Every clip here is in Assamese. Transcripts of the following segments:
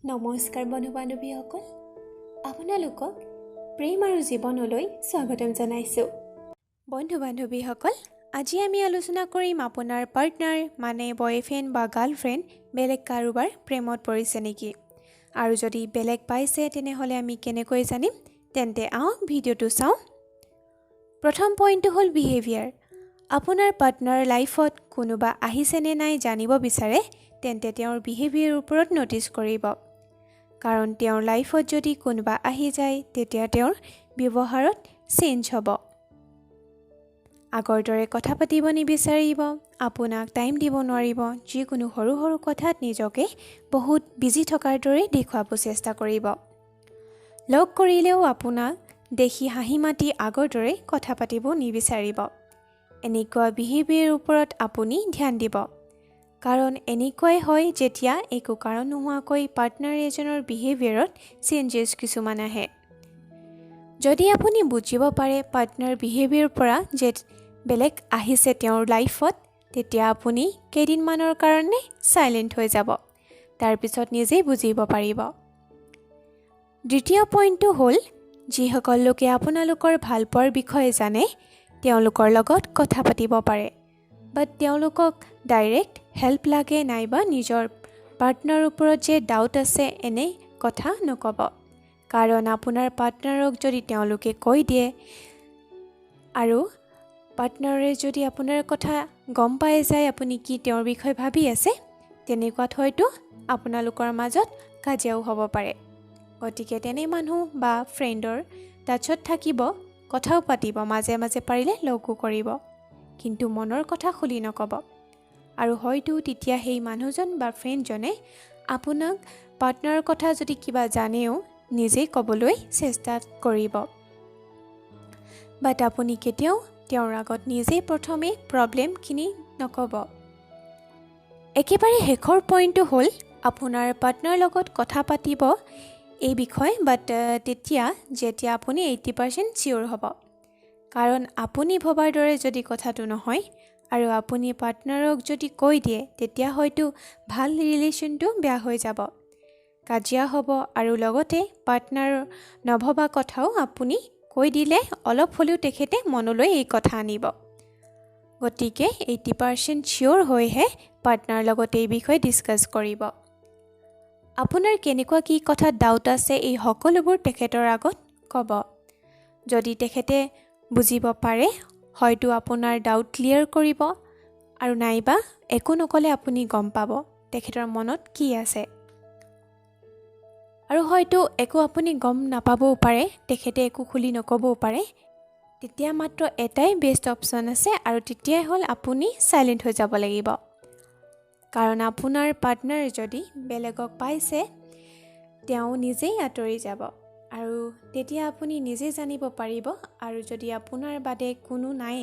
নমস্কাৰ বন্ধু বান্ধৱীসকল, আপোনালোকক প্ৰেম আৰু জীৱনলৈ স্বাগতম জনাইছোঁ। বন্ধু বান্ধৱীসকল, আজি আমি আলোচনা কৰিম আপোনাৰ পাৰ্টনাৰ মানে বয়ফ্ৰেণ্ড বা গাৰ্লফ্ৰেণ্ড বেলেগ কাৰোবাৰ প্ৰেমত পৰিছে নেকি, আৰু যদি বেলেগ পাইছে তেনেহ'লে আমি কেনেকৈ জানিম। তেন্তে ভিডিঅ'টো চাওঁ। প্ৰথম পইণ্টটো হ'ল বিহেভিয়াৰ। আপোনাৰ পাৰ্টনাৰ লাইফত কোনোবা আহিছেনে নাই জানিব বিচাৰে তেন্তে তেওঁৰ বিহেভিয়াৰৰ ওপৰত ন'টিছ কৰিব। কাৰণ তেওঁৰ লাইফত যদি কোনোবা আহি যায় তেতিয়া তেওঁৰ ব্যৱহাৰত চেঞ্জ হ'ব। আগৰ দৰে কথা পাতিব নিবিচাৰিব, আপোনাক টাইম দিব নোৱাৰিব, যিকোনো সৰু সৰু কথাত নিজকে বহুত বিজি থকাৰ দৰে দেখুৱাব চেষ্টা কৰিব। লগ কৰিলেও আপোনাক দেখি হাঁহি মাতি আগৰ দৰে কথা পাতিব নিবিচাৰিব। এনেকুৱা বিহেভিয়াৰৰ ওপৰত আপুনি ধ্যান দিব। কাৰণ এনেকুৱাই হয় যেতিয়া একো কাৰণ নোহোৱাকৈ পাৰ্টনাৰ এজনৰ বিহেভিয়াৰত চেঞ্জেছ কিছুমান আহে। যদি আপুনি বুজিব পাৰে পাৰ্টনাৰ বিহেভিয়াৰৰ পৰা যে বেলেগ আহিছে তেওঁৰ লাইফত, তেতিয়া আপুনি কেইদিনমানৰ কাৰণে চাইলেণ্ট হৈ যাব। তাৰপিছত নিজেই বুজিব পাৰিব। দ্বিতীয় পইণ্টটো হ'ল, যিসকল লোকে আপোনালোকৰ ভালপোৱাৰ বিষয়ে জানে তেওঁলোকৰ লগত কথা পাতিব পাৰে, বাট তেওঁলোকক ডাইৰেক্ট হেল্প লাগে নাইবা নিজৰ পাৰ্টনাৰৰ ওপৰত যে ডাউট আছে এনে কথা নক'ব। কাৰণ আপোনাৰ পাৰ্টনাৰক যদি তেওঁলোকে কৈ দিয়ে আৰু পাৰ্টনাৰে যদি আপোনাৰ কথা গম পাই যায় আপুনি কি তেওঁৰ বিষয়ে ভাবি আছে, তেনেকুৱাত হয়তো আপোনালোকৰ মাজত কাজিয়াও হ'ব পাৰে। গতিকে তেনে মানুহ বা ফ্ৰেণ্ডৰ টাচত থাকিব, কথাও পাতিব, মাজে মাজে পাৰিলে লগো কৰিব, কিন্তু মনৰ কথা খুলি নক'ব। আৰু হয়তো তেতিয়া সেই মানুহজন বা ফ্ৰেণ্ডজনে আপোনাক পাৰ্টনাৰৰ কথা যদি কিবা জানেও নিজেই ক'বলৈ চেষ্টা কৰিব। বাট আপুনি কেতিয়াও তেওঁৰ আগত নিজেই প্ৰথমে প্ৰব্লেমখিনি নক'ব। একেবাৰে শেষৰ পইণ্টটো হ'ল, আপোনাৰ পাৰ্টনাৰৰ লগত কথা পাতিব এই বিষয়ে, বাট তেতিয়া যেতিয়া আপুনি 80% চিয়'ৰ হ'ব। কাৰণ আপুনি ভবাৰ দৰে যদি কথাটো নহয় আৰু আপুনি পাৰ্টনাৰক যদি কৈ দিয়ে তেতিয়া হয়তো ভাল ৰিলেশ্যনটো বেয়া হৈ যাব, কাজিয়া হ'ব, আৰু লগতে পাৰ্টনাৰ নভবা কথাও আপুনি কৈ দিলে অলপ হ'লেও তেখেতে মনলৈ এই কথা আনিব। গতিকে 80% চিয়'ৰ হৈহে পাৰ্টনাৰৰ লগত এই বিষয়ে ডিছকাছ কৰিব। আপোনাৰ কেনেকুৱা কি কথাত ডাউট আছে এই সকলোবোৰ তেখেতৰ আগত ক'ব। যদি তেখেতে বুজিব পাৰে হয়তো আপোনাৰ ডাউট ক্লিয়াৰ কৰিব, আৰু নাইবা একো নক'লে আপুনি গম পাব তেখেতৰ মনত কি আছে। আৰু হয়তো একো আপুনি গম নাপাবও পাৰে, তেখেতে একো খুলি নক'বও পাৰে। তেতিয়া মাত্ৰ এটাই বেষ্ট অপশ্যন আছে, আৰু তেতিয়াই হ'ল আপুনি চাইলেণ্ট হৈ যাব লাগিব। কাৰণ আপোনাৰ পাৰ্টনাৰ যদি বেলেগক পাইছে তেওঁ নিজেই আঁতৰি যাব, আৰু তেতিয়া আপুনি নিজেই জানিব পাৰিব। আৰু যদি আপোনাৰ বাদে কোনো নাই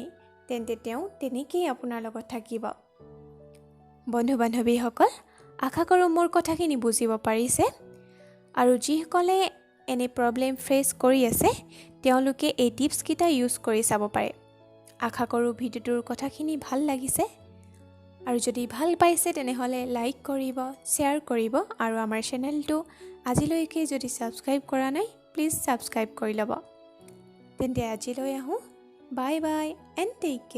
তেন্তে তেওঁ তেনেকেই আপোনাৰ লগত থাকিব। বন্ধু বান্ধৱীসকল, আশা কৰোঁ মোৰ কথাখিনি বুজিব পাৰিছে। আৰু যিসকলে এনে প্ৰব্লেম ফেচ কৰি আছে তেওঁলোকে এই টিপছকেইটা ইউজ কৰি চাব পাৰে। আশা কৰোঁ ভিডিঅ'টোৰ কথাখিনি ভাল লাগিছে, আৰু যদি ভাল পাইছে তেনেহ'লে লাইক কৰিব, শ্বেয়াৰ কৰিব, আৰু আমাৰ চেনেলটো আজিলৈকে যদি ছাবস্ক্ৰাইব কৰা নাই প্লিজ ছাবস্ক্ৰাইব কৰি ল'ব। তেন্তে আজিলৈ আহোঁ। Bye bye and take care.